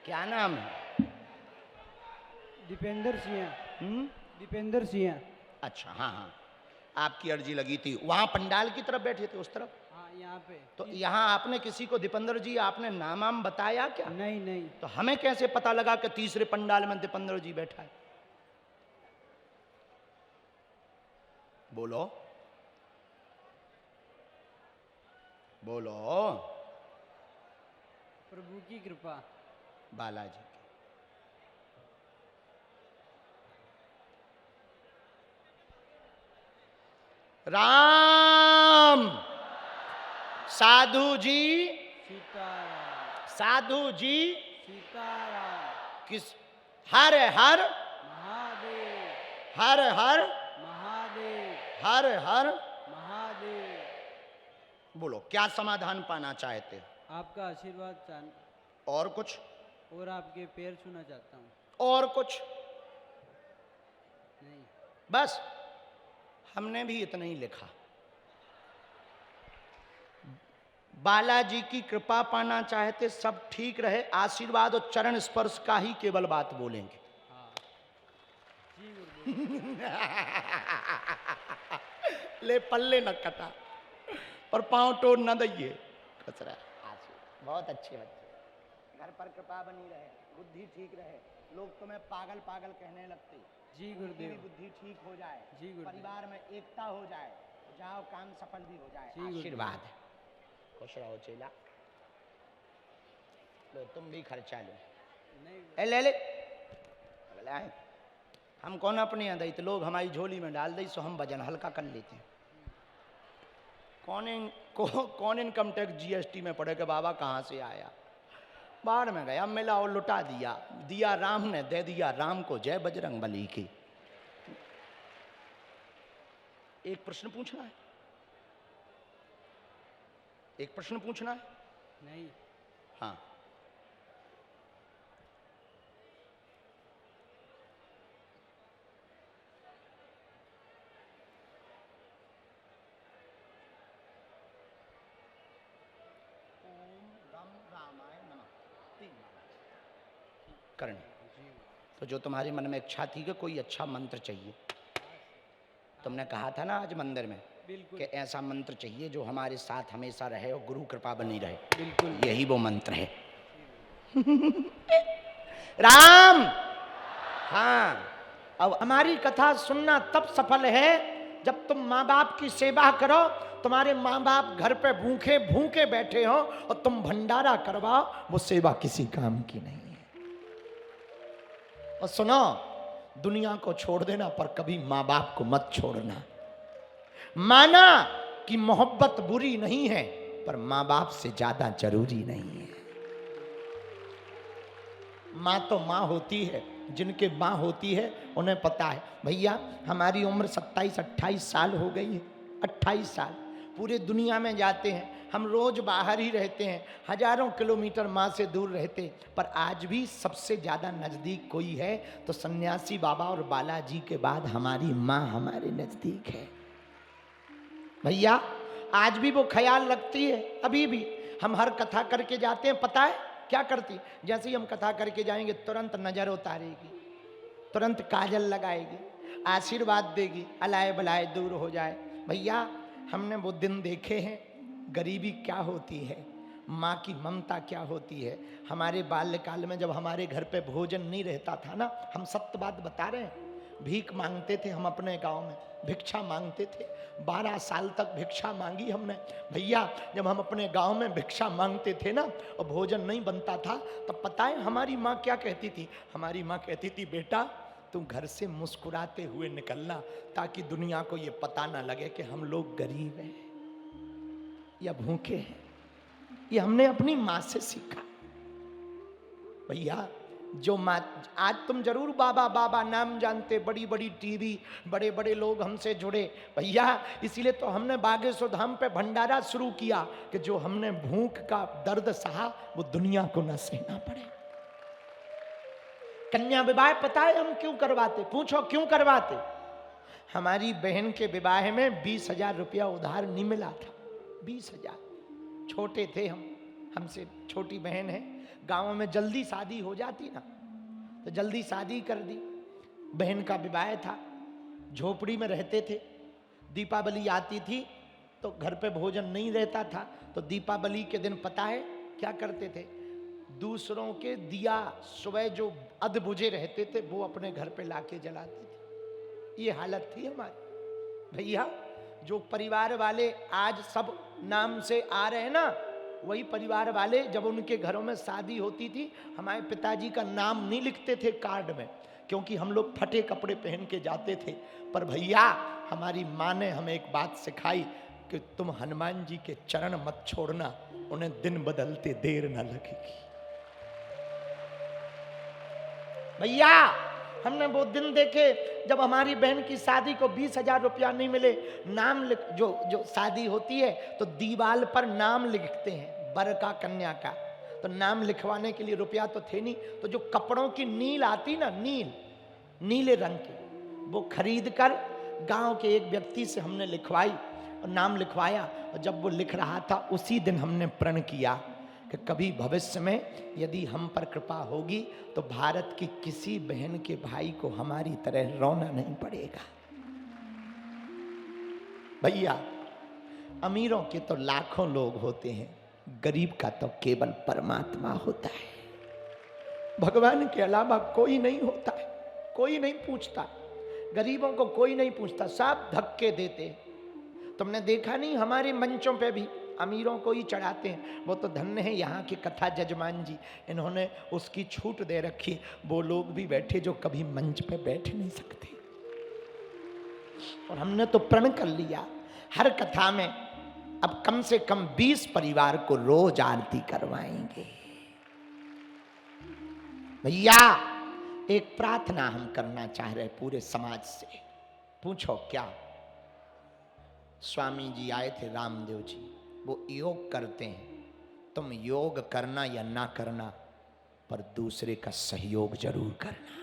क्या नाम है? दीपेंद्र सिंह। दीपेंद्र सिंह। अच्छा, हाँ हाँ, आपकी अर्जी लगी थी। वहां पंडाल की तरफ बैठे थे, उस तरफ? हाँ, यहाँ पे। तो यहाँ आपने किसी को दीपेंद्र जी आपने नाम वाम बताया क्या? नहीं नहीं। तो हमें कैसे पता लगा कि तीसरे पंडाल में दीपेंद्र जी बैठा है? बोलो बोलो। प्रभु की कृपा। बालाजी की। राम साधु जी, सीताराम। साधु जी सीताराम। किस? हर हर महादेव। हर हर महादेव। हर हर महादेव। बोलो, क्या समाधान पाना चाहते हो? आपका आशीर्वाद चाहता, और कुछ? और आपके पैर छूना चाहता हूँ। और कुछ? नहीं। बस, हमने भी इतना ही लिखा। बालाजी की कृपा पाना चाहते, सब ठीक रहे, आशीर्वाद और चरण स्पर्श का ही केवल बात बोलेंगे। हाँ जी गुरुदेव। ले पल्ले न कटा और पांव टोड़ न दइए कचरा। बहुत अच्छे बच्चे, घर पर कृपा बनी रहे, बुद्धि ठीक रहे, लोग तुम्हें पागल पागल कहने लगते, जी गुरुदेव। बुद्धि ठीक हो जाए, जी गुरुदेव। परिवार में एकता हो जाए, जाओ काम सफल भी हो जाए। जी गुरुदेव। आशीर्वाद है। खुश रहो चेला। लो तुम भी खर्चा लो। नहीं ले ले अगला है। हम कौन अपने यहाँ दी, तो लोग हमारी झोली में डाल दी, सो हम वजन हल्का कर लेते हैं। कौन इनकम टैक्स जीएसटी में पड़े कि बाबा कहाँ से आया? बाढ़ में गया, मिला और लुटा दिया, दिया राम ने, दे दिया राम को। जय बजरंग बली की। एक प्रश्न पूछना है, एक प्रश्न पूछना है। नहीं। हाँ, करण। तो जो तुम्हारे मन में इच्छा थी कि कोई अच्छा मंत्र चाहिए, तुमने कहा था ना आज मंदिर में बिल्कुल कि ऐसा मंत्र चाहिए जो हमारे साथ हमेशा रहे और गुरु कृपा बनी रहे। बिल्कुल। यही वो मंत्र है। राम। हाँ, अब हमारी कथा सुनना तब सफल है जब तुम माँ बाप की सेवा करो। तुम्हारे माँ बाप घर पे भूखे भूखे बैठे हो और तुम भंडारा करवाओ, वो सेवा किसी काम की नहीं है। और सुनो, दुनिया को छोड़ देना पर कभी माँ बाप को मत छोड़ना। माना कि मोहब्बत बुरी नहीं है, पर माँ बाप से ज्यादा जरूरी नहीं है। माँ तो माँ होती है, जिनके माँ होती है उन्हें पता है। भैया हमारी उम्र 27-28 साल हो गई है, 28 साल। पूरे दुनिया में जाते हैं, हम रोज बाहर ही रहते हैं, हजारों किलोमीटर माँ से दूर रहते, पर आज भी सबसे ज़्यादा नज़दीक कोई है तो सन्यासी बाबा और बालाजी के बाद हमारी माँ हमारे नज़दीक है। भैया आज भी वो ख्याल रखती है। अभी भी हम हर कथा करके जाते हैं, पता है क्या करती? जैसे ही हम कथा करके जाएंगे तुरंत नजर उतारेगी, तुरंत काजल लगाएगी, आशीर्वाद देगी, अलाए बलाए दूर हो जाए। भैया हमने वो दिन देखे हैं, गरीबी क्या होती है, माँ की ममता क्या होती है। हमारे बाल्यकाल में जब हमारे घर पे भोजन नहीं रहता था ना, हम सत्य बात बता रहे हैं, भीख मांगते थे हम अपने गांव में, भिक्षा मांगते थे। 12 साल तक भिक्षा मांगी हमने। भैया जब हम अपने गांव में भिक्षा मांगते थे ना और भोजन नहीं बनता था, तब पता है हमारी माँ क्या कहती थी? हमारी माँ कहती थी, बेटा तुम घर से मुस्कुराते हुए निकलना, ताकि दुनिया को ये पता ना लगे कि हम लोग गरीब हैं या भूखे हैं। ये हमने अपनी माँ से सीखा। भैया जो माँ, आज तुम जरूर बाबा बाबा नाम जानते, बड़ी बड़ी टीवी, बड़े बड़े लोग हमसे जुड़े। भैया इसीलिए तो हमने बागेश्वर धाम पे भंडारा शुरू किया कि जो हमने भूख का दर्द सहा वो दुनिया को न सहना पड़े। कन्या विवाह पता है हम क्यों करवाते? पूछो क्यों करवाते? हमारी बहन के विवाह में 20,000 रुपया उधार नहीं मिला था। 20,000, छोटे थे हम, हमसे छोटी बहन है। गाँव में जल्दी शादी हो जाती ना, तो जल्दी शादी कर दी। बहन का विवाह था, झोपड़ी में रहते थे। दीपावली आती थी तो घर पे भोजन नहीं रहता था, तो दीपावली के दिन पता है क्या करते थे? दूसरों के दिया सुबह जो अध बुझे रहते थे वो अपने घर पे लाके जलाते थे। ये हालत थी हमारी। भैया जो परिवार वाले आज सब नाम से आ रहे हैं ना, वही परिवार वाले जब उनके घरों में शादी होती थी, हमारे पिताजी का नाम नहीं लिखते थे कार्ड में, क्योंकि हम लोग फटे कपड़े पहन के जाते थे। पर भैया हमारी माँ ने हमें एक बात सिखाई कि तुम हनुमान जी के चरण मत छोड़ना, उन्हें दिन बदलते देर न लगेगी। भैया हमने वो दिन देखे जब हमारी बहन की शादी को 20,000 रुपया नहीं मिले, नाम लिख जो शादी होती है तो दीवार पर नाम लिखते हैं, वर का कन्या का, तो नाम लिखवाने के लिए रुपया तो थे नहीं, तो जो कपड़ों की नील आती ना, नीले रंग की, वो खरीद कर गांव के एक व्यक्ति से हमने लिखवाई और नाम लिखवाया। और जब वो लिख रहा था उसी दिन हमने प्रण किया कि कभी भविष्य में यदि हम पर कृपा होगी तो भारत की किसी बहन के भाई को हमारी तरह रोना नहीं पड़ेगा। भैया अमीरों के तो लाखों लोग होते हैं, गरीब का तो केवल परमात्मा होता है। भगवान के अलावा कोई नहीं होता है, कोई नहीं पूछता। गरीबों को कोई नहीं पूछता, सब धक्के देते। तुमने देखा नहीं हमारे मंचों पे भी अमीरों को ही चढ़ाते हैं। वो तो धन्य है यहाँ के कथा जजमान जी, इन्होंने उसकी छूट दे रखी। वो लोग भी बैठे जो कभी मंच पे बैठ नहीं सकते। और हमने तो प्रण कर लिया हर कथा में अब कम से कम 20 परिवार को रोज आरती करवाएंगे। भैया एक प्रार्थना हम करना चाह रहे पूरे समाज से। पूछो क्या? स्वामी जी आए थे, रामदेव जी, वो योग करते हैं। तुम योग करना या ना करना, पर दूसरे का सहयोग जरूर करना।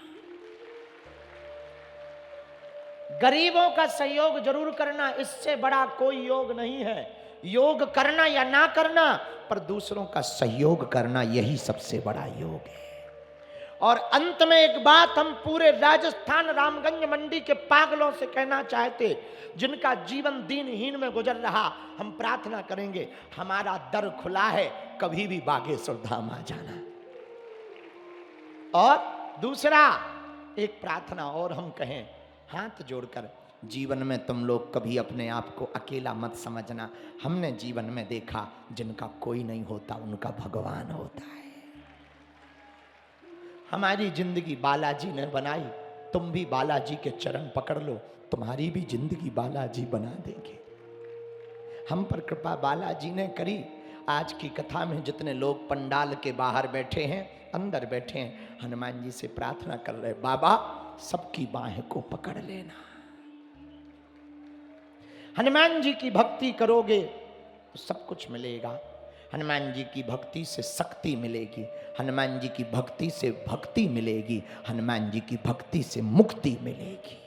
गरीबों का सहयोग जरूर करना, इससे बड़ा कोई योग नहीं है। योग करना या ना करना, पर दूसरों का सहयोग करना, यही सबसे बड़ा योग है। और अंत में एक बात हम पूरे राजस्थान रामगंज मंडी के पागलों से कहना चाहते, जिनका जीवन दीनहीन में गुजर रहा, हम प्रार्थना करेंगे, हमारा दर खुला है, कभी भी बागेश्वर धाम आ जाना। और दूसरा एक प्रार्थना और हम कहें, हाथ जोड़कर, जीवन में तुम लोग कभी अपने आप को अकेला मत समझना। हमने जीवन में देखा जिनका कोई नहीं होता उनका भगवान होता है। हमारी जिंदगी बालाजी ने बनाई, तुम भी बालाजी के चरण पकड़ लो, तुम्हारी भी जिंदगी बालाजी बना देंगे। हम पर कृपा बालाजी ने करी। आज की कथा में जितने लोग पंडाल के बाहर बैठे हैं, अंदर बैठे हैं, हनुमान जी से प्रार्थना कर रहे, बाबा सबकी बाहें को पकड़ लेना। हनुमान जी की भक्ति करोगे तो सब कुछ मिलेगा। हनुमान जी की भक्ति से शक्ति मिलेगी, हनुमान जी की भक्ति से भक्ति मिलेगी, हनुमान जी की भक्ति से मुक्ति मिलेगी।